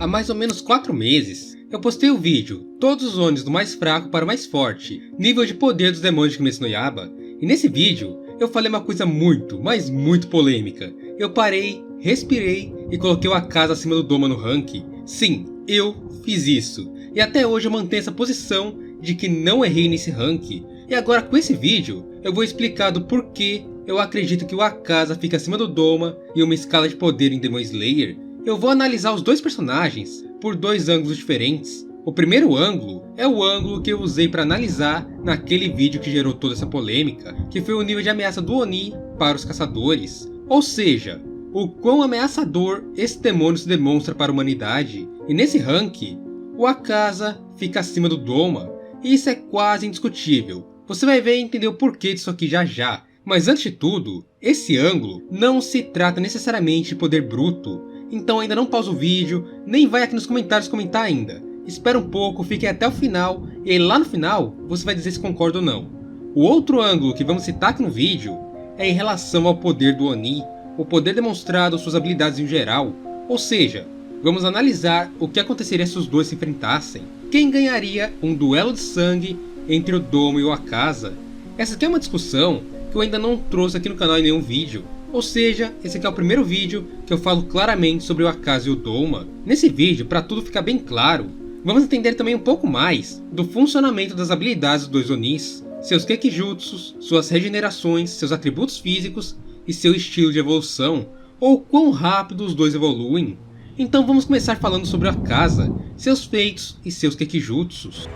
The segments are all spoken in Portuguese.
Há mais ou menos 4 meses, eu postei o vídeo Todos os Onis do mais fraco para o mais forte, nível de poder dos demônios de Kimetsu no Yaiba, e nesse vídeo eu falei uma coisa muito, mas muito polêmica. Eu parei, respirei e coloquei o Akaza acima do Doma no rank. Sim, eu fiz isso, e até hoje eu mantenho essa posição de que não errei nesse rank. E agora com esse vídeo, eu vou explicar do porquê eu acredito que o Akaza fica acima do Doma em uma escala de poder em Demon Slayer. Eu vou analisar os dois personagens por dois ângulos diferentes. O primeiro ângulo é o ângulo que eu usei para analisar naquele vídeo que gerou toda essa polêmica, que foi o nível de ameaça do Oni para os caçadores. Ou seja, o quão ameaçador esse demônio se demonstra para a humanidade. E nesse rank, o Akaza fica acima do Doma, e isso é quase indiscutível. Você vai ver e entender o porquê disso aqui já já. Mas antes de tudo, esse ângulo não se trata necessariamente de poder bruto, então ainda não pausa o vídeo, nem vai aqui nos comentários comentar ainda. Espera um pouco, fique até o final, e aí lá no final você vai dizer se concorda ou não. O outro ângulo que vamos citar aqui no vídeo é em relação ao poder do Oni, o poder demonstrado, suas habilidades em geral, ou seja, vamos analisar o que aconteceria se os dois se enfrentassem. Quem ganharia um duelo de sangue entre o Doma e o Akaza? Essa aqui é uma discussão que eu ainda não trouxe aqui no canal em nenhum vídeo. Ou seja, esse aqui é o primeiro vídeo que eu falo claramente sobre o Akaza e o Doma. Nesse vídeo, para tudo ficar bem claro, vamos entender também um pouco mais do funcionamento das habilidades dos dois Onis, seus Kekijutsus, suas regenerações, seus atributos físicos e seu estilo de evolução, ou quão rápido os dois evoluem. Então vamos começar falando sobre o Akaza, seus feitos e seus Kekijutsus.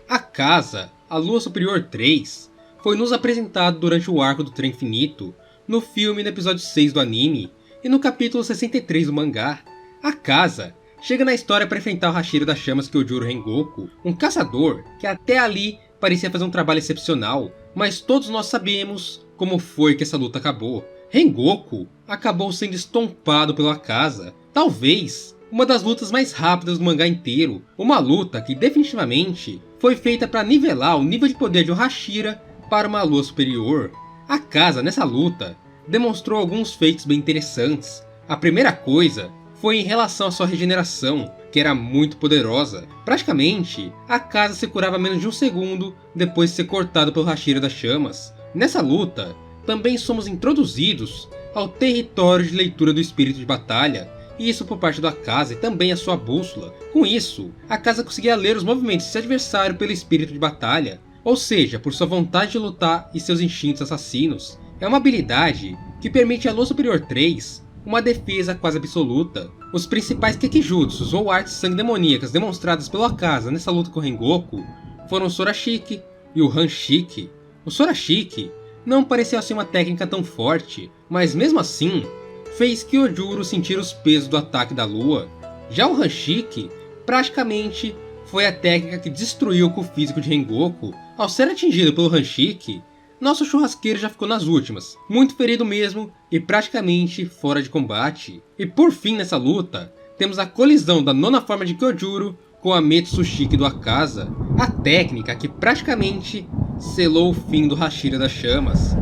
Akaza, a Lua Superior 3, foi nos apresentado durante o arco do Trem Infinito, no filme no episódio 6 do anime, e no capítulo 63 do mangá. Akaza chega na história para enfrentar o Hashira das Chamas Kyojuro Rengoku, um caçador que até ali parecia fazer um trabalho excepcional, mas todos nós sabemos como foi que essa luta acabou. Rengoku acabou sendo estompado pelo Akaza, talvez uma das lutas mais rápidas do mangá inteiro, uma luta que definitivamente foi feita para nivelar o nível de poder de um Hashira para uma Lua Superior. Akaza nessa luta demonstrou alguns feitos bem interessantes. A primeira coisa foi em relação à sua regeneração, que era muito poderosa. Praticamente, Akaza se curava menos de um segundo depois de ser cortado pelo Hashira das Chamas. Nessa luta, também somos introduzidos ao território de leitura do espírito de batalha, e isso por parte do Akaza e também a sua bússola. Com isso, Akaza conseguia ler os movimentos de seu adversário pelo espírito de batalha, ou seja, por sua vontade de lutar e seus instintos assassinos. É uma habilidade que permite à Lua Superior 3 uma defesa quase absoluta. Os principais Kekijutsus ou artes sangue demoníacas demonstradas pelo Akaza nessa luta com Rengoku foram o Sorashiki e o Hanshiki. O Sorashiki não parecia ser uma técnica tão forte, mas mesmo assim fez Kyojuro sentir os pesos do ataque da lua. Já o Hanshiki praticamente foi a técnica que destruiu o Ku físico de Rengoku. Ao ser atingido pelo Hanshiki, nosso churrasqueiro já ficou nas últimas, muito ferido mesmo e praticamente fora de combate. E por fim nessa luta, temos a colisão da nona forma de Kyojuro com a Metsushiki do Akaza, a técnica que praticamente selou o fim do Hashira das Chamas.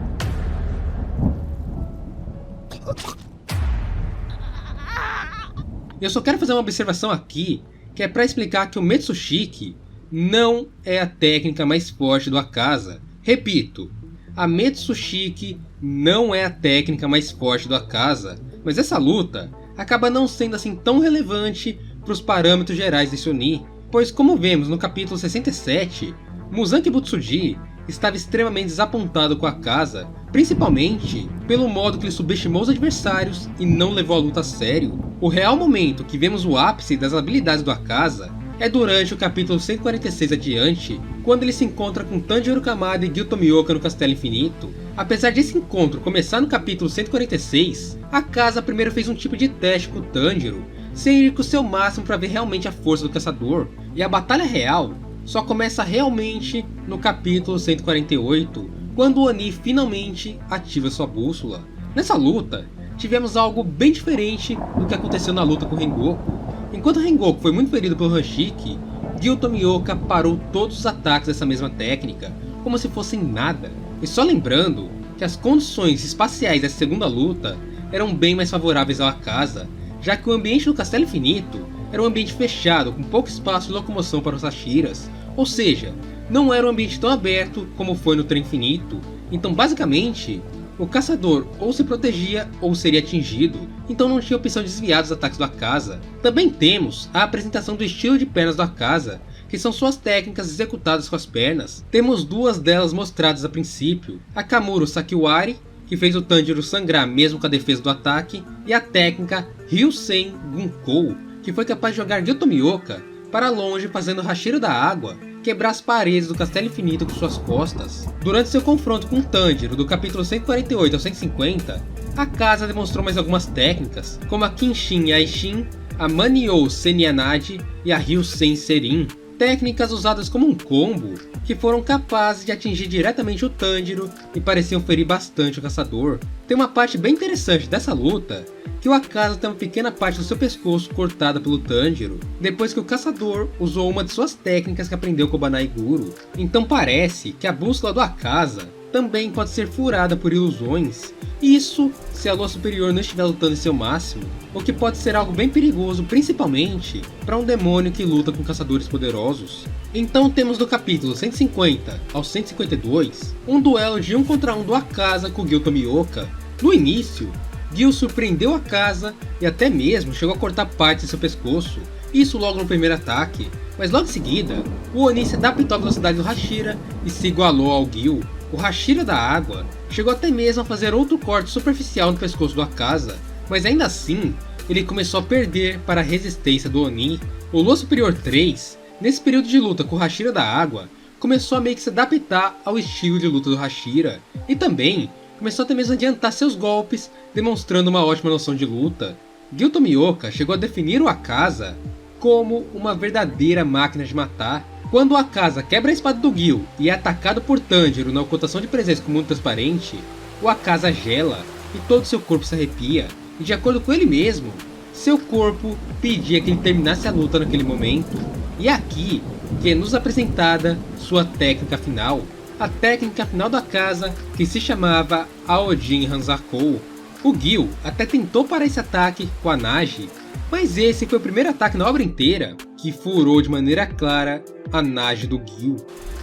Eu só quero fazer uma observação aqui, que é para explicar que o Metsushiki não é a técnica mais forte do Akaza. Repito, a Metsushiki não é a técnica mais forte do Akaza, mas essa luta acaba não sendo assim tão relevante para os parâmetros gerais desse Oni, pois como vemos no capítulo 67, Muzan Kibutsuji estava extremamente desapontado com a Akaza, principalmente pelo modo que ele subestimou os adversários e não levou a luta a sério. O real momento que vemos o ápice das habilidades do Akaza é durante o capítulo 146 adiante, quando ele se encontra com Tanjiro Kamada e Gil Tomioka no Castelo Infinito. Apesar desse encontro começar no capítulo 146, Akaza primeiro fez um tipo de teste com o Tanjiro, sem ir com o seu máximo para ver realmente a força do caçador, e a batalha real só começa realmente no capítulo 148, quando o Oni finalmente ativa sua bússola. Nessa luta, tivemos algo bem diferente do que aconteceu na luta com Rengoku. Enquanto Rengoku foi muito ferido pelo Hanshiki, Gil Tomioka parou todos os ataques dessa mesma técnica, como se fossem nada. E só lembrando que que as condições espaciais dessa segunda luta eram bem mais favoráveis ao Akaza, já que o ambiente do Castelo Infinito era um ambiente fechado com pouco espaço de locomoção para os Hashiras, ou seja, não era um ambiente tão aberto como foi no Trem Infinito. Então basicamente, o caçador ou se protegia ou seria atingido, então não tinha opção de desviar dos ataques do Akaza. Também temos a apresentação do estilo de pernas do Akaza, que são suas técnicas executadas com as pernas. Temos duas delas mostradas a princípio, a Kamuro Sakiwari, que fez o Tanjiro sangrar mesmo com a defesa do ataque, e a técnica Ryusen Gunkou, que foi capaz de jogar Gyutomioka para longe fazendo o Hashira da Água quebrar as paredes do Castelo Infinito com suas costas. Durante seu confronto com o Tanjiro do capítulo 148 ao 150, Akaza demonstrou mais algumas técnicas, como a Kinshin Yaishin, a Maniou Senyanadi e a Ryusen Serin, técnicas usadas como um combo que foram capazes de atingir diretamente o Tanjiro e pareciam ferir bastante o caçador. Tem uma parte bem interessante dessa luta, que o Akaza tem uma pequena parte do seu pescoço cortada pelo Tanjiro, depois que o caçador usou uma de suas técnicas que aprendeu com o Banai Guru. Então parece que a bússola do Akaza também pode ser furada por ilusões, isso se a lua superior não estiver lutando em seu máximo, o que pode ser algo bem perigoso, principalmente para um demônio que luta com caçadores poderosos. Então temos do capítulo 150 ao 152, um duelo de 1 contra 1 do Akaza com Gyutomioka. No início, Gil surpreendeu Akaza e até mesmo chegou a cortar parte de seu pescoço, isso logo no primeiro ataque, mas logo em seguida, o Oni se adaptou à velocidade do Hashira e se igualou ao Gil. O Hashira da Água chegou até mesmo a fazer outro corte superficial no pescoço do Akaza, mas ainda assim, ele começou a perder para a resistência do Oni. O Lua Superior 3, nesse período de luta com o Hashira da Água, começou a meio que se adaptar ao estilo de luta do Hashira, e também começou até mesmo a adiantar seus golpes, demonstrando uma ótima noção de luta. Gyutomioka chegou a definir o Akaza como uma verdadeira máquina de matar. Quando o Akaza quebra a espada do Gil e é atacado por Tanjiro na ocultação de presença com o mundo transparente, o Akaza gela e todo seu corpo se arrepia, e de acordo com ele mesmo, seu corpo pedia que ele terminasse a luta naquele momento. E é aqui que é nos apresentada sua técnica final, a técnica final do Akaza, que se chamava Aojin Hanzakou. O Gil até tentou parar esse ataque com a Nagi, mas esse foi o primeiro ataque na obra inteira que furou de maneira clara a Nagi do Gil.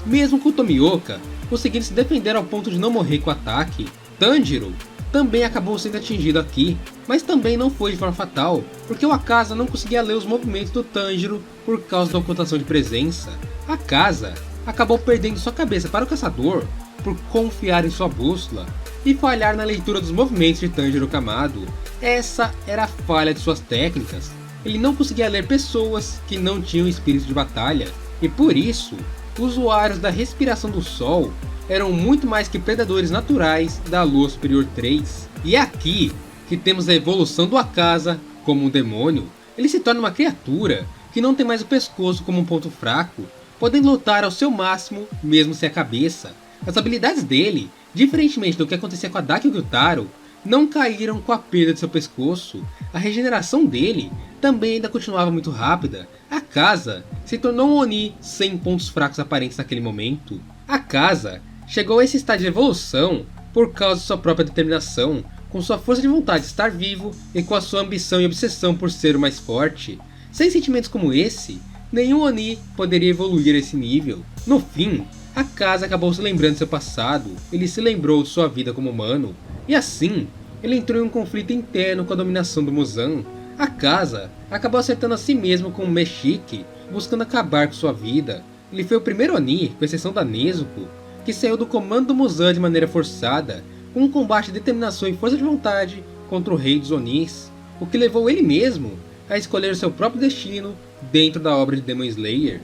Mesmo com o Tomioka conseguindo se defender ao ponto de não morrer com o ataque, Tanjiro também acabou sendo atingido aqui, mas também não foi de forma fatal, porque o Akaza não conseguia ler os movimentos do Tanjiro por causa da ocultação de presença. Akaza acabou perdendo sua cabeça para o caçador por confiar em sua bússola e falhar na leitura dos movimentos de Tanjiro Kamado. Essa era a falha de suas técnicas. Ele não conseguia ler pessoas que não tinham espírito de batalha, e por isso, usuários da respiração do sol eram muito mais que predadores naturais da Lua Superior 3. E é aqui que temos a evolução do Akaza como um demônio. Ele se torna uma criatura que não tem mais o pescoço como um ponto fraco, podendo lutar ao seu máximo mesmo sem a cabeça. As habilidades dele, diferentemente do que acontecia com a Daki e o Gyutaro, não caíram com a perda de seu pescoço. A regeneração dele também ainda continuava muito rápida. Akaza se tornou um Oni sem pontos fracos aparentes naquele momento. Akaza chegou a esse estágio de evolução por causa de sua própria determinação, com sua força de vontade de estar vivo e com a sua ambição e obsessão por ser o mais forte. Sem sentimentos como esse, nenhum Oni poderia evoluir a esse nível. No fim, Akaza acabou se lembrando de seu passado, ele se lembrou de sua vida como humano, e assim, ele entrou em um conflito interno com a dominação do Muzan. Akaza acabou acertando a si mesmo com o Meshiki, buscando acabar com sua vida. Ele foi o primeiro Oni, com exceção da Nezuko, que saiu do comando do Muzan de maneira forçada, com um combate de determinação e força de vontade contra o rei dos Onis, o que levou ele mesmo a escolher o seu próprio destino dentro da obra de Demon Slayer.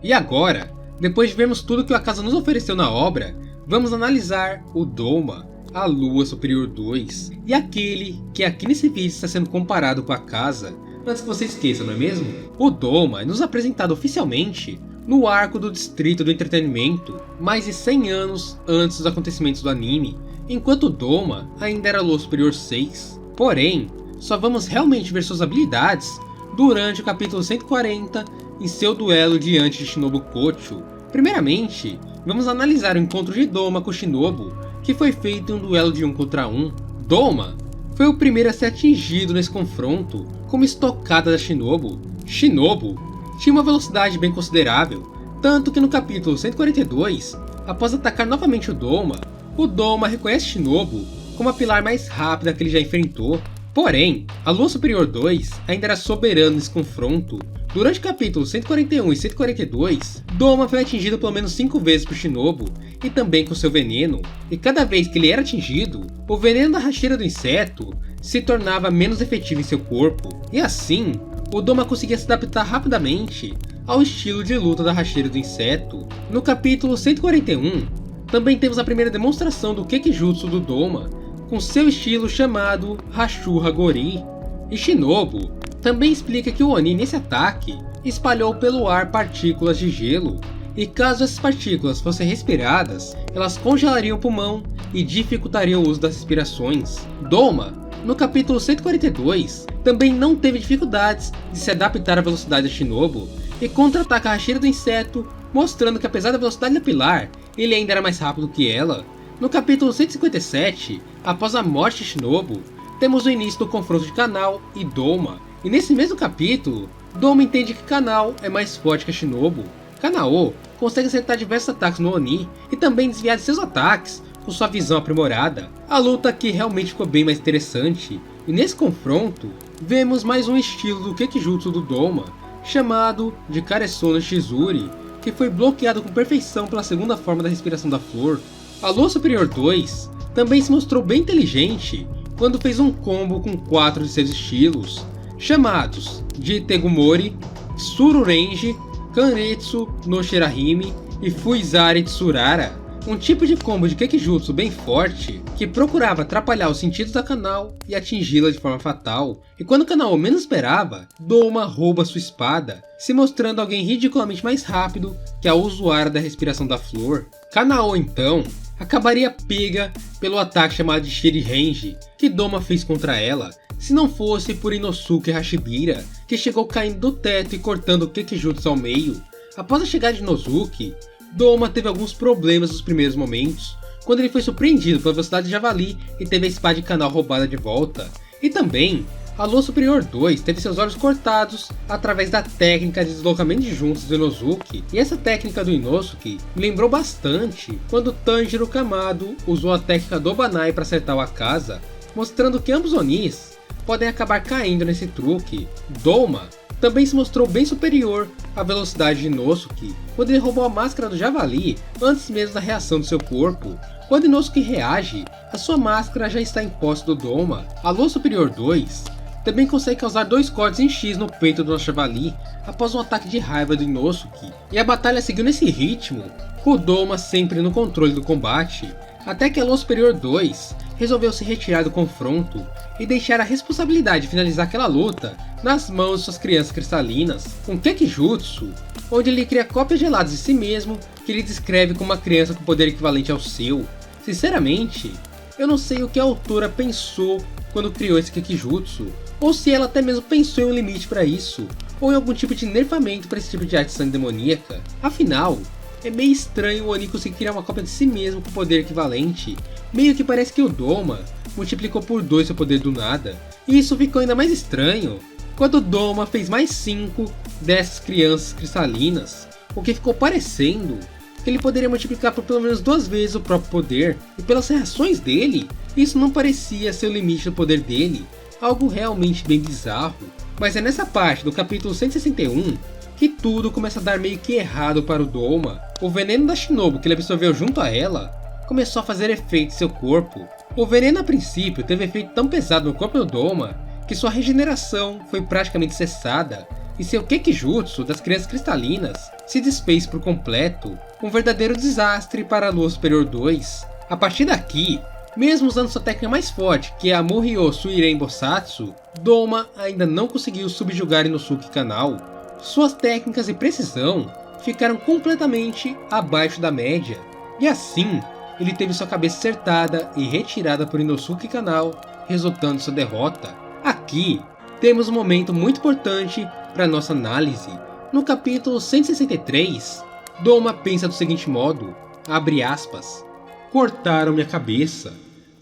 E agora, depois de vermos tudo que o Akaza nos ofereceu na obra, vamos analisar o Doma, a Lua Superior 2, e aquele que aqui nesse vídeo está sendo comparado com a Akaza. Antes que você esqueça, não é mesmo? O Doma é nos apresentado oficialmente no arco do Distrito do Entretenimento, mais de 100 anos antes dos acontecimentos do anime, enquanto o Doma ainda era Lua Superior 6. Porém, só vamos realmente ver suas habilidades durante o capítulo 140 em seu duelo diante de Shinobu Kocho. Primeiramente, vamos analisar o encontro de Doma com Shinobu, que foi feito em um duelo de 1 contra 1. Doma foi o primeiro a ser atingido nesse confronto com uma estocada da Shinobu. Shinobu tinha uma velocidade bem considerável, tanto que no capítulo 142, após atacar novamente o Doma reconhece Shinobu como a pilar mais rápida que ele já enfrentou. Porém, a Lua Superior 2 ainda era soberano nesse confronto. Durante o capítulo 141 e 142, Doma foi atingido pelo menos 5 vezes por Shinobu, e também com seu veneno, e cada vez que ele era atingido, o veneno da rasteira do inseto se tornava menos efetivo em seu corpo, e assim, o Doma conseguia se adaptar rapidamente ao estilo de luta da rasteira do inseto. No capítulo 141, também temos a primeira demonstração do Kekijutsu do Doma, com seu estilo chamado Hashura Gori. E Shinobu também explica que o Oni nesse ataque espalhou pelo ar partículas de gelo, e caso essas partículas fossem respiradas, elas congelariam o pulmão e dificultariam o uso das respirações. Doma, no capítulo 142, também não teve dificuldades de se adaptar à velocidade de Shinobu, e contra-ataca a rasteira do inseto, mostrando que apesar da velocidade da pilar, ele ainda era mais rápido que ela. No capítulo 157, após a morte de Shinobu, temos o início do confronto de Kanao e Doma, e nesse mesmo capítulo, Doma entende que Kanao é mais forte que a Shinobu. Kanao consegue acertar diversos ataques no Oni e também desviar de seus ataques com sua visão aprimorada. A luta aqui realmente ficou bem mais interessante, e nesse confronto, vemos mais um estilo do Kekijutsu do Doma, chamado de Karesono Shizuri, que foi bloqueado com perfeição pela segunda forma da respiração da flor. A Lua Superior 2 também se mostrou bem inteligente quando fez um combo com 4 de seus estilos, chamados de Tegumori, Tsururenji, Kanretsu no Shirahime e Fuizari Tsurara, um tipo de combo de Kekijutsu bem forte que procurava atrapalhar os sentidos da Kanao e atingi-la de forma fatal. E quando Kanao menos esperava, Doma rouba sua espada, se mostrando alguém ridiculamente mais rápido que a usuária da respiração da flor. Kanao então acabaria pega pelo ataque chamado de Shirirenji que Doma fez contra ela, se não fosse por Inosuke Hashibira, que chegou caindo do teto e cortando o Kekijutsu ao meio. Após a chegada de Inosuke, Doma teve alguns problemas nos primeiros momentos, quando ele foi surpreendido pela velocidade de Javali e teve a espada de Kanao roubada de volta. E também, a Lua Superior 2 teve seus olhos cortados através da técnica de deslocamento de juntas do Inosuke, e essa técnica do Inosuke me lembrou bastante quando Tanjiro Kamado usou a técnica do Banai para acertar o Akaza, mostrando que ambos Onis podem acabar caindo nesse truque. Doma também se mostrou bem superior à velocidade de Inosuke quando ele roubou a máscara do Javali antes mesmo da reação do seu corpo. Quando Inosuke reage, a sua máscara já está em posse do Doma. A Lua Superior 2 também consegue causar 2 cortes em X no peito do nosso Javali após um ataque de raiva do Inosuke, e a batalha seguiu nesse ritmo, com o Doma sempre no controle do combate, até que a Lua Superior 2 resolveu se retirar do confronto e deixar a responsabilidade de finalizar aquela luta nas mãos de suas crianças cristalinas, com Kekijutsu, onde ele cria cópias geladas de si mesmo que ele descreve como uma criança com poder equivalente ao seu. Sinceramente, eu não sei o que a autora pensou quando criou esse Kekijutsu, ou se ela até mesmo pensou em um limite para isso, ou em algum tipo de nerfamento para esse tipo de arte sangue demoníaca. Afinal, é meio estranho o Oni conseguir criar uma cópia de si mesmo com poder equivalente, meio que parece que o Doma multiplicou por 2 seu poder do nada, e isso ficou ainda mais estranho quando o Doma fez mais 5 dessas crianças cristalinas, o que ficou parecendo que ele poderia multiplicar por pelo menos 2 vezes o próprio poder, e pelas reações dele, isso não parecia ser o limite do poder dele, algo realmente bem bizarro. Mas é nessa parte do capítulo 161 que tudo começa a dar meio que errado para o Doma. O veneno da Shinobu que ele absorveu junto a ela começou a fazer efeito em seu corpo. O veneno a princípio teve efeito tão pesado no corpo do Doma que sua regeneração foi praticamente cessada, e seu Kekijutsu das crianças cristalinas se desfez por completo, um verdadeiro desastre para a Lua Superior 2. A partir daqui, mesmo usando sua técnica mais forte, que é a Muryo Suiren Bosatsu, Doma ainda não conseguiu subjugar Inosuke Kanao. Suas técnicas e precisão ficaram completamente abaixo da média, e assim ele teve sua cabeça acertada e retirada por Inosuke Kanao, resultando em sua derrota. Aqui, temos um momento muito importante para nossa análise. No capítulo 163, Doma pensa do seguinte modo, abre aspas, cortaram minha cabeça,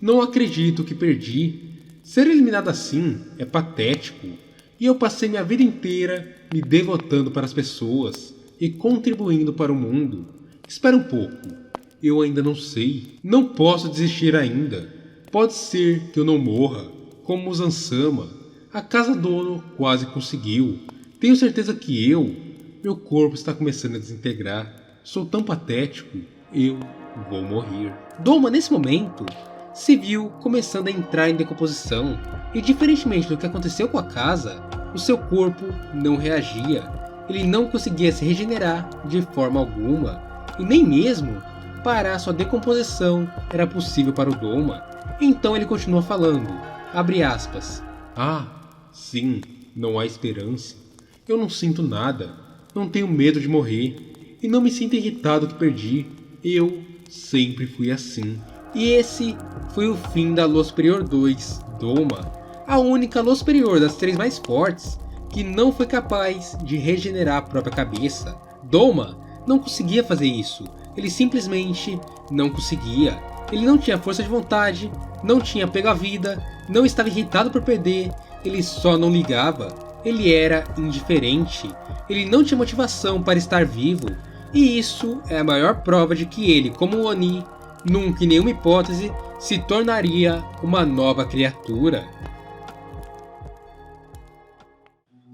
não acredito que perdi, ser eliminado assim é patético, e eu passei minha vida inteira me devotando para as pessoas e contribuindo para o mundo. Espera um pouco, eu ainda não sei, não posso desistir ainda, pode ser que eu não morra, como Musan-sama, a Casa Dono quase conseguiu, tenho certeza que meu corpo está começando a desintegrar, sou tão patético, eu vou morrer. Doma, nesse momento, se viu começando a entrar em decomposição, e diferentemente do que aconteceu com a casa, o seu corpo não reagia, ele não conseguia se regenerar de forma alguma, e nem mesmo parar sua decomposição era possível para o Doma. Então ele continua falando, abre aspas, ah, sim, não há esperança, eu não sinto nada, não tenho medo de morrer, e não me sinto irritado que perdi, eu sempre fui assim. E esse foi o fim da Lua Superior 2, Doma, a única Lua Superior das três mais fortes que não foi capaz de regenerar a própria cabeça. Doma não conseguia fazer isso, ele simplesmente não conseguia. Ele não tinha força de vontade, não tinha apego à vida, não estava irritado por perder, ele só não ligava, ele era indiferente, ele não tinha motivação para estar vivo, e isso é a maior prova de que ele, como Oni, nunca em nenhuma hipótese se tornaria uma nova criatura.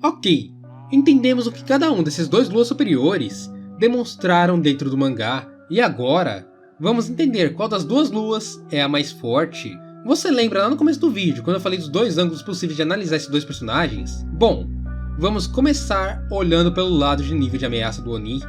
Ok, entendemos o que cada um desses dois Luas superiores demonstraram dentro do mangá, e agora vamos entender qual das duas luas é a mais forte. Você lembra lá no começo do vídeo, quando eu falei dos dois ângulos possíveis de analisar esses dois personagens? Bom, vamos começar olhando pelo lado de nível de ameaça do Oni.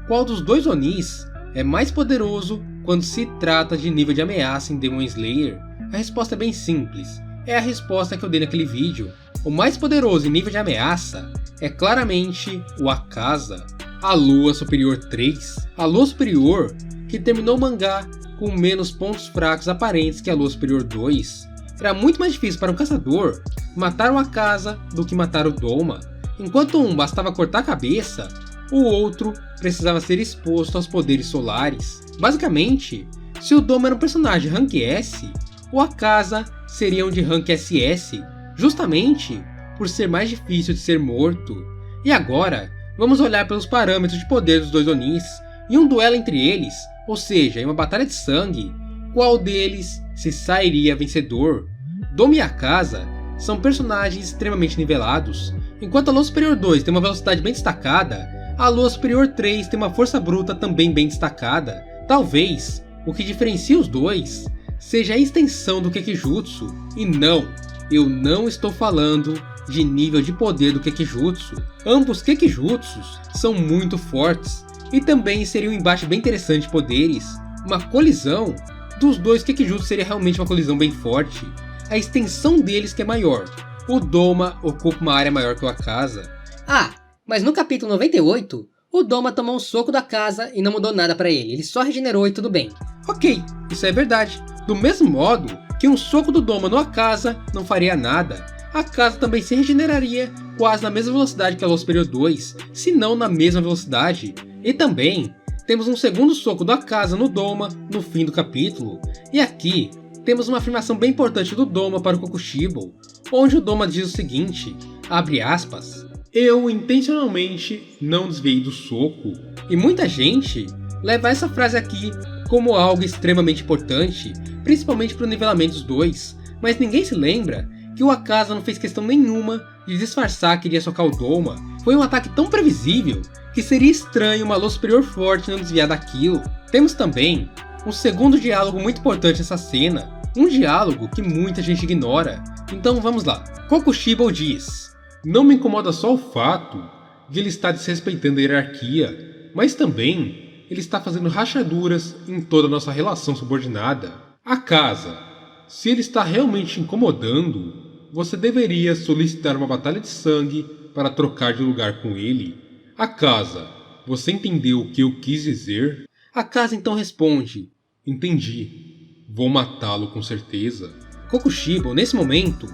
Qual dos dois Onis é mais poderoso quando se trata de nível de ameaça em Demon Slayer? A resposta é bem simples, é a resposta que eu dei naquele vídeo. O mais poderoso em nível de ameaça é claramente o Akaza, a Lua Superior 3. A Lua Superior que terminou o mangá com menos pontos fracos aparentes que a Lua Superior 2. Era muito mais difícil para um caçador matar o Akaza do que matar o Doma. Enquanto um bastava cortar a cabeça, o outro precisava ser exposto aos poderes solares. Basicamente, se o Doma era um personagem Rank S, o Akaza seria um de Rank SS, justamente por ser mais difícil de ser morto. E agora, vamos olhar pelos parâmetros de poder dos dois Onis. Em um duelo entre eles, ou seja, em uma batalha de sangue, qual deles se sairia vencedor? Doma e Akaza são personagens extremamente nivelados. Enquanto a Lua Superior 2 tem uma velocidade bem destacada, a Lua Superior 3 tem uma força bruta também bem destacada. Talvez o que diferencia os dois seja a extensão do Kekijutsu. E não, eu não estou falando de nível de poder do Kekijutsu. Ambos Kekijutsus são muito fortes. E também seria um embate bem interessante de poderes. Uma colisão dos dois Kekijutsu seria realmente uma colisão bem forte. A extensão deles que é maior. O Doma ocupa uma área maior que o Akaza. Ah, mas no capítulo 98, o Doma tomou um soco da Akaza e não mudou nada pra ele. Ele só regenerou e tudo bem. Ok, isso é verdade. Do mesmo modo que um soco do Doma no Akaza não faria nada, a Akaza também se regeneraria quase na mesma velocidade que a Lua Superior 2, se não na mesma velocidade. E também temos um segundo soco do Akaza no Doma no fim do capítulo. E aqui temos uma afirmação bem importante do Doma para o Kokushibo, onde o Doma diz o seguinte, abre aspas, eu intencionalmente não desviei do soco. E muita gente leva essa frase aqui como algo extremamente importante, principalmente para o nivelamento dos dois, mas ninguém se lembra que o Akaza não fez questão nenhuma de disfarçar que iria socar o Doma. Foi um ataque tão previsível que seria estranho uma Lua Superior forte não desviar daquilo. Temos também um segundo diálogo muito importante nessa cena, um diálogo que muita gente ignora. Então vamos lá. Kokushibo diz, não me incomoda só o fato de ele estar desrespeitando a hierarquia, mas também ele está fazendo rachaduras em toda a nossa relação subordinada. Akaza, se ele está realmente te incomodando, você deveria solicitar uma batalha de sangue para trocar de lugar com ele. Akaza, você entendeu o que eu quis dizer? Akaza então responde, entendi, vou matá-lo com certeza. Kokushibo, nesse momento,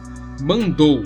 mandou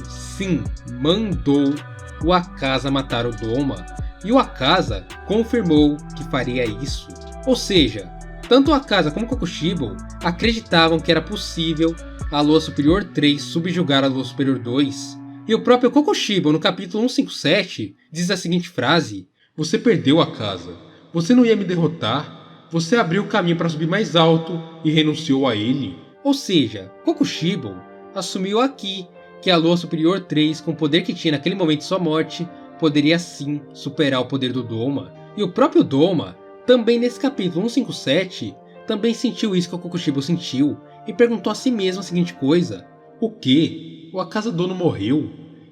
o Akaza matar o Doma, e o Akaza confirmou que faria isso. Ou seja, tanto o Akaza como o Kokushibo acreditavam que era possível a Lua Superior 3 subjugar a Lua Superior 2, e o próprio Kokushibo, no capítulo 157, diz a seguinte frase: "Você perdeu, Akaza. Você não ia me derrotar. Você abriu o caminho para subir mais alto e renunciou a ele." Ou seja, Kokushibo assumiu aqui que a Lua Superior 3, com o poder que tinha naquele momento de sua morte, poderia sim superar o poder do Doma. E o próprio Doma, também nesse capítulo 157, também sentiu isso que o Kokushibo sentiu, e perguntou a si mesmo a seguinte coisa: "O quê? O Akaza Dono morreu?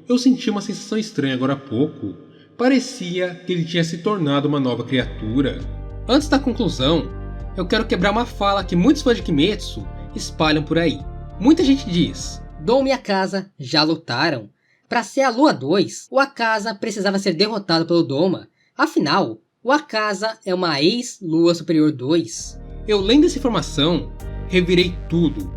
Eu senti uma sensação estranha agora há pouco. Parecia que ele tinha se tornado uma nova criatura." Antes da conclusão, eu quero quebrar uma fala que muitos fãs de Kimetsu espalham por aí. Muita gente diz: Doma e Akaza já lutaram. Para ser a Lua 2, o Akaza precisava ser derrotado pelo Doma. Afinal, o Akaza é uma ex-Lua Superior 2. Eu, lendo essa informação, revirei tudo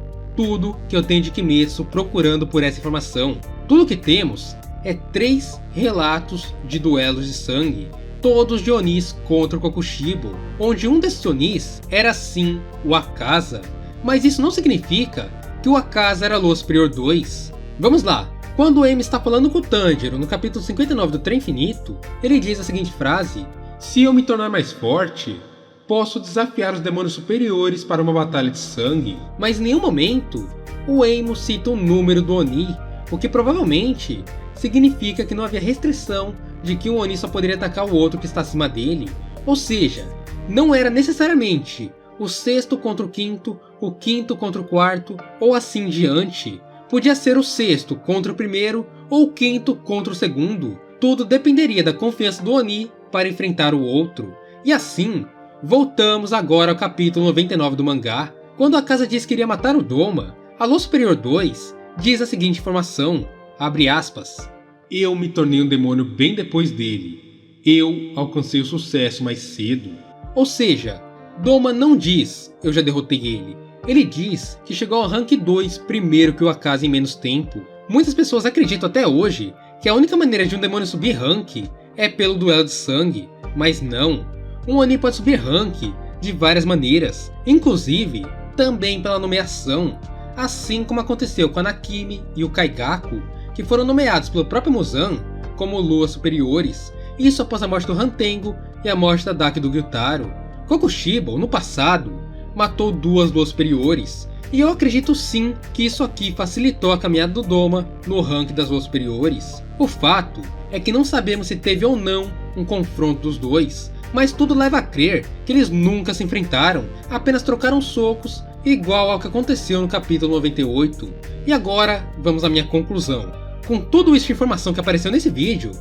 que eu tenho de Kimetsu procurando por essa informação. Tudo que temos é 3 relatos de duelos de sangue, todos de Onis contra o Kokushibo, onde um desses Onis era sim o Akaza, mas isso não significa que o Akaza era a Lua Superior 2. Vamos lá. Quando o Emi está falando com o Tanjiro no capítulo 59 do Trem Infinito, ele diz a seguinte frase: "Se eu me tornar mais forte, posso desafiar os demônios superiores para uma batalha de sangue." Mas em nenhum momento o Emo cita o número do Oni, o que provavelmente significa que não havia restrição de que um Oni só poderia atacar o outro que está acima dele. Ou seja, não era necessariamente o 6º contra o 5º, o 5º contra o 4º, ou assim em diante. Podia ser o 6º contra o 1º, ou o 5º contra o 2º. Tudo dependeria da confiança do Oni para enfrentar o outro. E assim, voltamos agora ao capítulo 99 do mangá. Quando a Akaza diz que iria matar o Doma, a Lua Superior 2 diz a seguinte informação, abre aspas: "Eu me tornei um demônio bem depois dele. Eu alcancei o sucesso mais cedo." Ou seja, Doma não diz "eu já derrotei ele." Ele diz que chegou ao rank 2 primeiro que o Akaza em menos tempo. Muitas pessoas acreditam até hoje que a única maneira de um demônio subir rank é pelo duelo de sangue, mas não. Um Oni pode subir rank de várias maneiras, inclusive também pela nomeação, assim como aconteceu com a Nakimi e o Kaigaku, que foram nomeados pelo próprio Muzan como Luas Superiores, isso após a morte do Hantengo e a morte da Daki do Gyutaro. Kokushibo, no passado, matou 2 Luas Superiores, e eu acredito sim que isso aqui facilitou a caminhada do Doma no ranking das Luas Superiores. O fato é que não sabemos se teve ou não um confronto dos dois, mas tudo leva a crer que eles nunca se enfrentaram, apenas trocaram socos, igual ao que aconteceu no capítulo 98. E agora, vamos à minha conclusão. Com tudo isso de informação que apareceu nesse vídeo,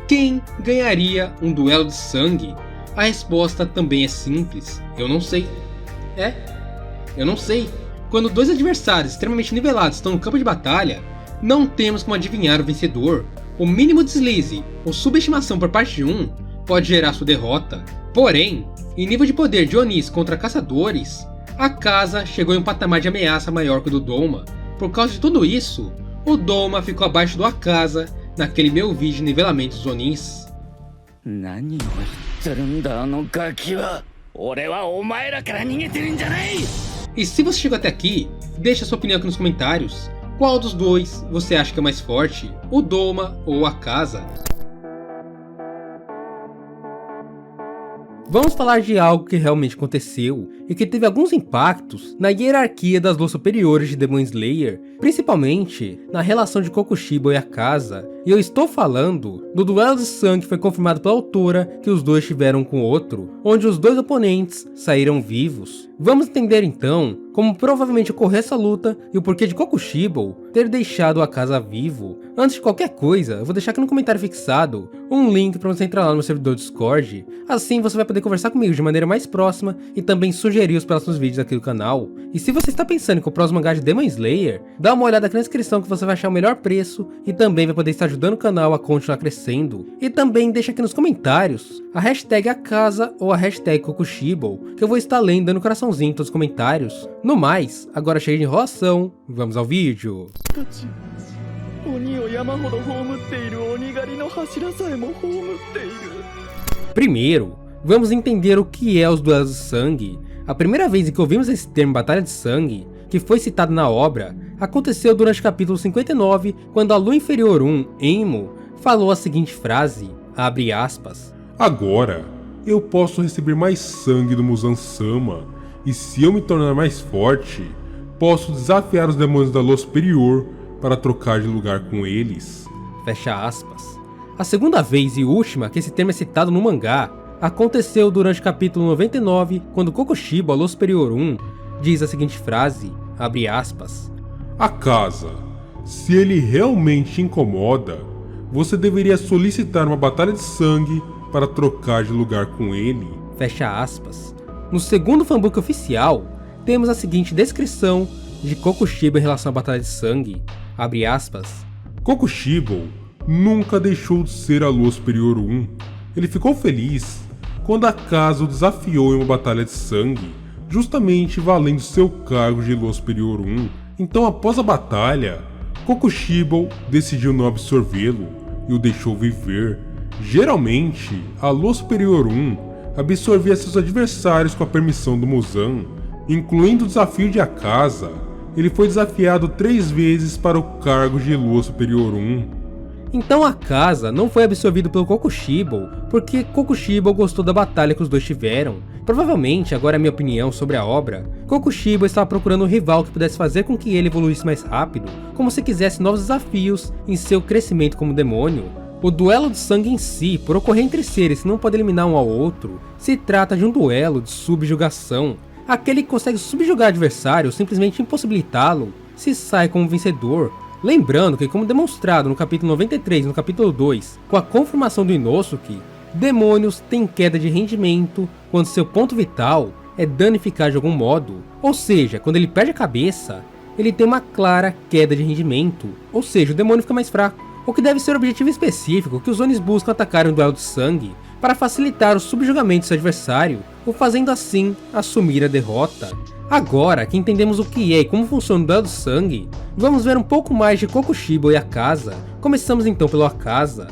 quem ganharia um duelo de sangue? A resposta também é simples, eu não sei. Eu não sei. Quando 2 adversários extremamente nivelados estão no campo de batalha, não temos como adivinhar o vencedor. O mínimo deslize ou subestimação por parte de um pode gerar sua derrota. Porém, em nível de poder de Onis contra caçadores, a Akaza chegou em um patamar de ameaça maior que o do Doma. Por causa de tudo isso, o Doma ficou abaixo do Akaza naquele meu vídeo de nivelamento dos Onis. E se você chegou até aqui, deixa sua opinião aqui nos comentários. Qual dos dois você acha que é mais forte, o Doma ou o Akaza? Vamos falar de algo que realmente aconteceu e que teve alguns impactos na hierarquia das luas superiores de Demon Slayer, principalmente na relação de Kokushibo e Akaza. E eu estou falando do duelo de sangue que foi confirmado pela autora que os dois tiveram com o outro, onde os 2 oponentes saíram vivos. Vamos entender então como provavelmente ocorreu essa luta e o porquê de Kokushibo ter deixado o Akaza vivo. Antes de qualquer coisa, eu vou deixar aqui no comentário fixado um link para você entrar lá no meu servidor Discord. Assim você vai poder conversar comigo de maneira mais próxima e também sugerir os próximos vídeos aqui do canal. E se você está pensando em comprar os mangás de Demon Slayer, dá uma olhada aqui na descrição que você vai achar o melhor preço e também vai poder estar ajudando o canal a continuar crescendo. E também deixa aqui nos comentários a hashtag Akasa ou a hashtag Kokushibo, que eu vou estar lendo dando coraçãozinho em todos os comentários. No mais, agora chega de enrolação, vamos ao vídeo. Primeiro, vamos entender o que é os duelos de sangue. A primeira vez em que ouvimos esse termo Batalha de Sangue, que foi citado na obra, aconteceu durante o capítulo 59, quando a Lua Inferior 1, Enmo, falou a seguinte frase, abre aspas: Agora, eu posso receber mais sangue do Muzan-sama, e se eu me tornar mais forte, posso desafiar os demônios da Lua Superior para trocar de lugar com eles. Fecha aspas. A segunda vez e última que esse termo é citado no mangá, aconteceu durante o capítulo 99, quando Kokushibo, a Lua Superior 1, diz a seguinte frase, abre aspas: Akasa, se ele realmente te incomoda, você deveria solicitar uma batalha de sangue para trocar de lugar com ele. Fecha aspas. No segundo fanbook oficial, temos a seguinte descrição de Kokushibo em relação à batalha de sangue, abre aspas: Kokushibo nunca deixou de ser a Lua Superior 1. Ele ficou feliz quando Akasa o desafiou em uma batalha de sangue, justamente valendo seu cargo de Lua Superior 1. Então, após a batalha, Kokushibo decidiu não absorvê-lo e o deixou viver. Geralmente, a Lua Superior 1 absorvia seus adversários com a permissão do Muzan, incluindo o desafio de Akasa. Ele foi desafiado 3 vezes para o cargo de Lua Superior 1. Então Akasa não foi absorvido pelo Kokushibo, porque Kokushibo gostou da batalha que os dois tiveram. Provavelmente, agora é a minha opinião sobre a obra, Kokushibo estava procurando um rival que pudesse fazer com que ele evoluísse mais rápido, como se quisesse novos desafios em seu crescimento como demônio. O duelo de sangue em si, por ocorrer entre seres que não podem eliminar um ao outro, se trata de um duelo de subjugação. Aquele que consegue subjugar o adversário ou simplesmente impossibilitá-lo, se sai como vencedor. Lembrando que, como demonstrado no capítulo 93 e no capítulo 2, com a confirmação do Inosuke, demônios têm queda de rendimento quando seu ponto vital é danificado de algum modo. Ou seja, quando ele perde a cabeça, ele tem uma clara queda de rendimento, ou seja, o demônio fica mais fraco. O que deve ser o objetivo específico que os Onis buscam atacar em um duelo de sangue, para facilitar o subjugamento do seu adversário, o fazendo assim assumir a derrota. Agora que entendemos o que é e como funciona o duelo de sangue, vamos ver um pouco mais de Kokushibo e Akasa. Começamos então pelo Akasa.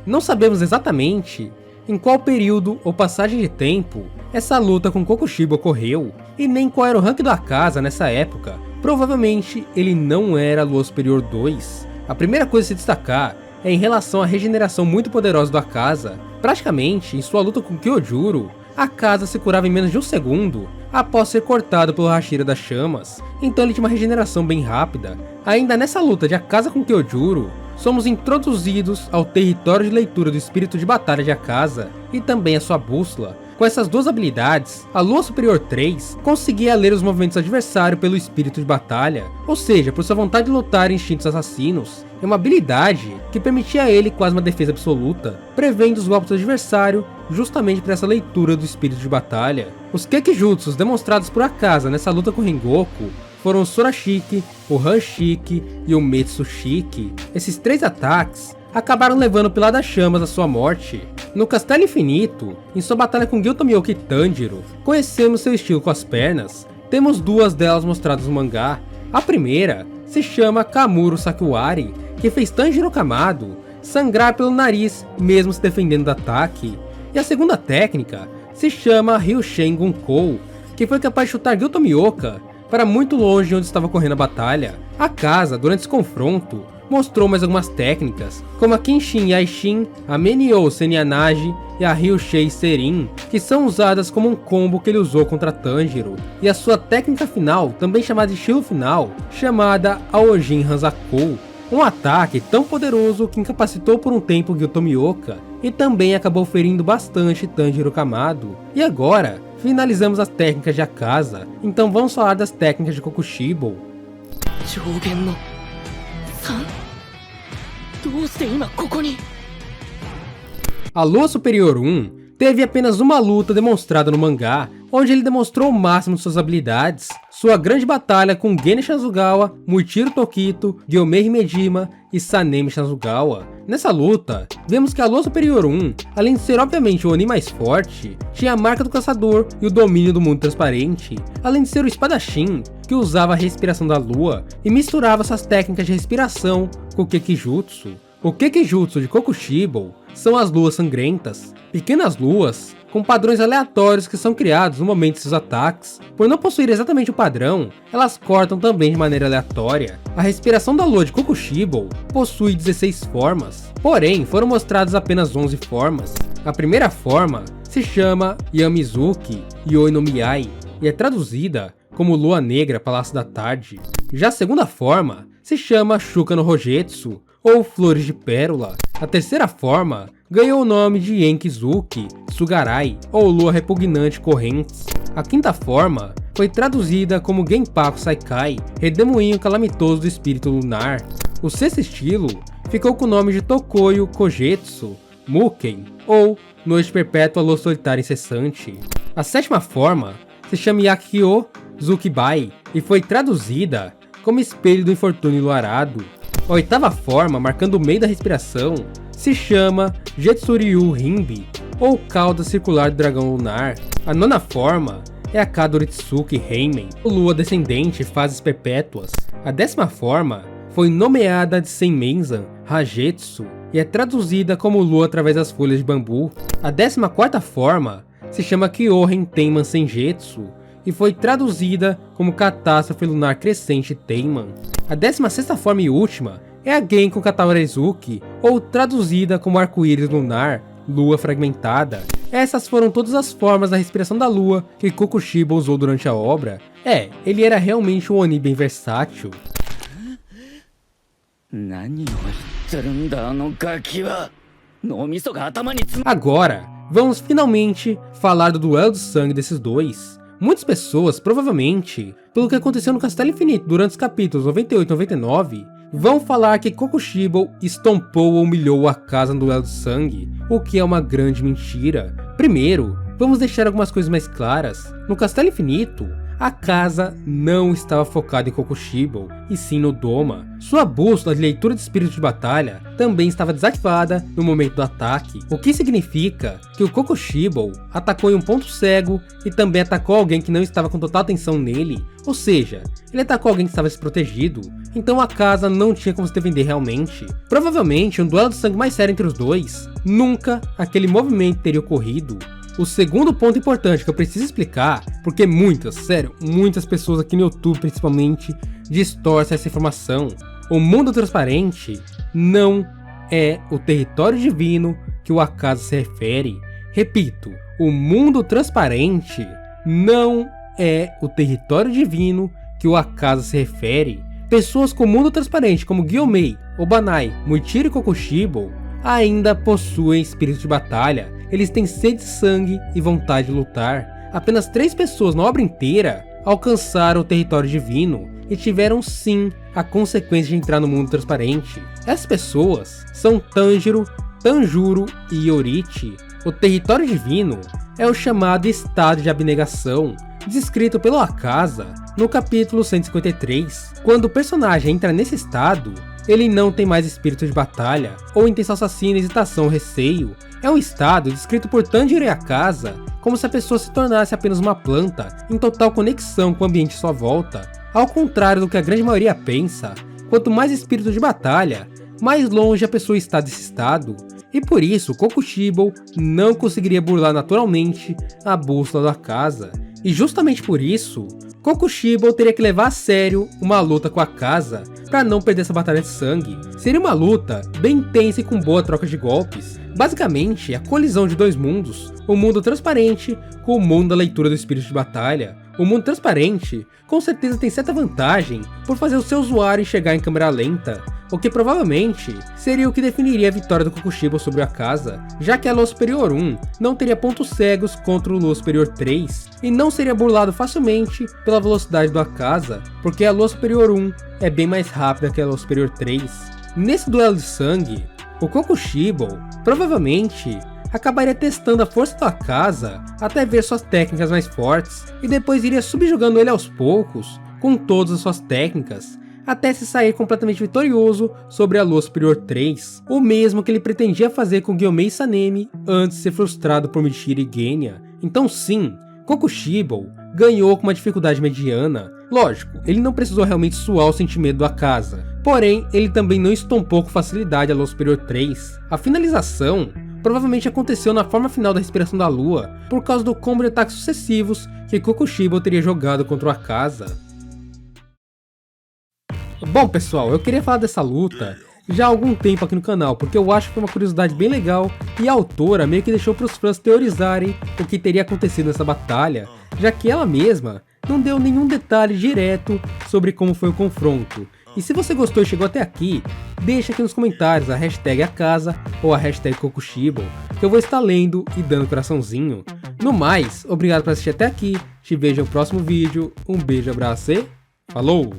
Não sabemos exatamente em qual período ou passagem de tempo essa luta com Kokushibo ocorreu, e nem qual era o rank do Akasa nessa época. Provavelmente ele não era Lua Superior 2. A primeira coisa a se destacar é em relação à regeneração muito poderosa do Akasa. Praticamente, em sua luta com Kyojuro, Akasa se curava em menos de um segundo após ser cortado pelo Hashira das Chamas, então ele tinha uma regeneração bem rápida. Ainda nessa luta de Akasa com Kyojuro, somos introduzidos ao território de leitura do espírito de batalha de Akasa e também a sua bússola. Com essas duas habilidades, a Lua Superior 3 conseguia ler os movimentos do adversário pelo espírito de batalha, ou seja, por sua vontade de lutar e instintos assassinos. É uma habilidade que permitia a ele quase uma defesa absoluta, prevendo os golpes do adversário justamente por essa leitura do espírito de batalha. Os Kekijutsus demonstrados por Akasa nessa luta com Rengoku foram o Sorashiki, o Hanshiki e o Metsushiki. Esses 3 ataques acabaram levando o Pilar das Chamas à sua morte. No Castelo Infinito, em sua batalha com Gyutomiyoki e Tanjiro, conhecemos seu estilo com as pernas. Temos 2 delas mostradas no mangá. A primeira se chama Kamuro Sakiwari, que fez Tanjiro Kamado sangrar pelo nariz mesmo se defendendo do ataque. E a segunda técnica se chama Ryushen Gunkou, que foi capaz de chutar Gyutomioka para muito longe de onde estava ocorrendo a batalha. Akasa, durante esse confronto, mostrou mais algumas técnicas, como a Kenshin Yaishin, a Menyo Senyanagi e a Ryushei Serin, que são usadas como um combo que ele usou contra Tanjiro, e a sua técnica final, também chamada de estilo final, chamada Aojin Hanzakou, um ataque tão poderoso que incapacitou por um tempo Gyutomioka e também acabou ferindo bastante Tanjiro Kamado. E agora, finalizamos as técnicas de Akasa, então vamos falar das técnicas de Kokushibo. A Lua Superior 1 teve apenas uma luta demonstrada no mangá, onde ele demonstrou o máximo de suas habilidades. Sua grande batalha com Genin Shinasugawa, Muichiro Tokito, Gyomei Himejima e Sanemi Shinasugawa. Nessa luta, vemos que a Lua Superior 1, além de ser obviamente o Oni mais forte, tinha a marca do caçador e o domínio do mundo transparente, além de ser o espadachim, que usava a respiração da lua e misturava suas técnicas de respiração com o Kekijutsu. O Kekijutsu de Kokushibo são as luas sangrentas, pequenas luas com padrões aleatórios que são criados no momento de seus ataques. Por não possuir exatamente o padrão, elas cortam também de maneira aleatória. A respiração da lua de Kokushibo possui 16 formas, porém foram mostradas apenas 11 formas. A primeira forma se chama Yamizuki Yoi no Miyai e é traduzida como Lua Negra Palácio da Tarde. Já a segunda forma se chama Shuka no Rojetsu, ou Flores de Pérola. A terceira forma ganhou o nome de Enkizuki Tsugarai, ou Lua Repugnante Correntes. A quinta forma foi traduzida como Genpaku Saikai, Redemoinho Calamitoso do Espírito Lunar. O sexto estilo ficou com o nome de Tokoyo Kojetsu Muken, ou Noite Perpétua Lua Solitária Incessante. A sétima forma se chama Yakyo Zukibai e foi traduzida como Espelho do Infortúnio Enluarado. A oitava forma, marcando o meio da respiração, se chama Jetsuryu Himbi, ou Cauda Circular do Dragão Lunar. A nona forma é a Kadoritsuki Heimen, ou Lua Descendente Fases Perpétuas. A décima forma foi nomeada de Senmenzan Hajetsu e é traduzida como Lua através das folhas de bambu. A 14ª forma se chama Kyohen Tenman Senjetsu e foi traduzida como Catástrofe Lunar Crescente Tenman. A 16ª forma e última é a Genko Katawarezuki, ou traduzida como Arco-Íris Lunar, Lua Fragmentada. Essas foram todas as formas da respiração da lua que Kokushibo usou durante a obra. Ele era realmente um Oni bem versátil. Agora, vamos finalmente falar do duelo de sangue desses dois. Muitas pessoas, provavelmente, pelo que aconteceu no Castelo Infinito durante os capítulos 98 e 99, vão falar que Kokushibo estompou ou humilhou a casa no duelo de sangue, o que é uma grande mentira. Primeiro, vamos deixar algumas coisas mais claras. No Castelo Infinito, a casa não estava focada em Kokushibo, e sim no Doma. Sua bússola de leitura de espírito de batalha também estava desativada no momento do ataque, o que significa que o Kokushibo atacou em um ponto cego e também atacou alguém que não estava com total atenção nele, ou seja, ele atacou alguém que estava desprotegido, então a casa não tinha como se defender realmente. Provavelmente um duelo de sangue mais sério entre os dois, nunca aquele movimento teria ocorrido. O segundo ponto importante que eu preciso explicar, porque muitas pessoas aqui no YouTube principalmente distorcem essa informação. O mundo transparente não é o território divino que o acaso se refere. Repito, o mundo transparente não é o território divino que o acaso se refere. Pessoas com mundo transparente como Gyomei, Obanai, Muichiro e Kokushibo ainda possuem espírito de batalha. Eles têm sede de sangue e vontade de lutar. Apenas 3 pessoas na obra inteira alcançaram o território divino e tiveram sim a consequência de entrar no mundo transparente. Essas pessoas são Tanjiro, Tanjuro e Yorite. O território divino é o chamado estado de abnegação, descrito pelo Akaza no capítulo 153. Quando o personagem entra nesse estado, ele não tem mais espírito de batalha, ou intenção assassina, hesitação ou receio. É um estado descrito por Tanjiro e Akaza como se a pessoa se tornasse apenas uma planta, em total conexão com o ambiente à sua volta. Ao contrário do que a grande maioria pensa, quanto mais espírito de batalha, mais longe a pessoa está desse estado. E por isso, Kokushibo não conseguiria burlar naturalmente a bússola do Akaza. E justamente por isso, Kokushibo teria que levar a sério uma luta com a Akaza para não perder essa batalha de sangue. Seria uma luta bem intensa e com boa troca de golpes. Basicamente, a colisão de dois mundos, o mundo transparente com o mundo da leitura do espírito de batalha. O mundo transparente com certeza tem certa vantagem por fazer o seu usuário enxergar em câmera lenta, o que provavelmente seria o que definiria a vitória do Kokushibo sobre o Akaza, já que a Lua Superior 1 não teria pontos cegos contra o Lua Superior 3 e não seria burlado facilmente pela velocidade do Akaza, porque a Lua Superior 1 é bem mais rápida que a Lua Superior 3. Nesse duelo de sangue, o Kokushibo provavelmente acabaria testando a força da Akaza até ver suas técnicas mais fortes, e depois iria subjugando ele aos poucos, com todas as suas técnicas, até se sair completamente vitorioso sobre a Lua Superior 3, o mesmo que ele pretendia fazer com Gyomei Sanemi antes de ser frustrado por Michiru e Genya. Então sim, Kokushibo ganhou com uma dificuldade mediana. Lógico, ele não precisou realmente suar o sentimento do Akaza, porém ele também não estompou com facilidade a Lua Superior 3. A finalização provavelmente aconteceu na forma final da respiração da Lua, por causa do combo de ataques sucessivos que Kokushibo teria jogado contra o Akaza. Bom pessoal, eu queria falar dessa luta já há algum tempo aqui no canal, porque eu acho que foi uma curiosidade bem legal e a autora meio que deixou para os fãs teorizarem o que teria acontecido nessa batalha, já que ela mesma não deu nenhum detalhe direto sobre como foi o confronto. E se você gostou e chegou até aqui, deixa aqui nos comentários a hashtag Akaza ou a hashtag Kokushibo, que eu vou estar lendo e dando coraçãozinho. No mais, obrigado por assistir até aqui, te vejo no próximo vídeo, um beijo, abraço e falou!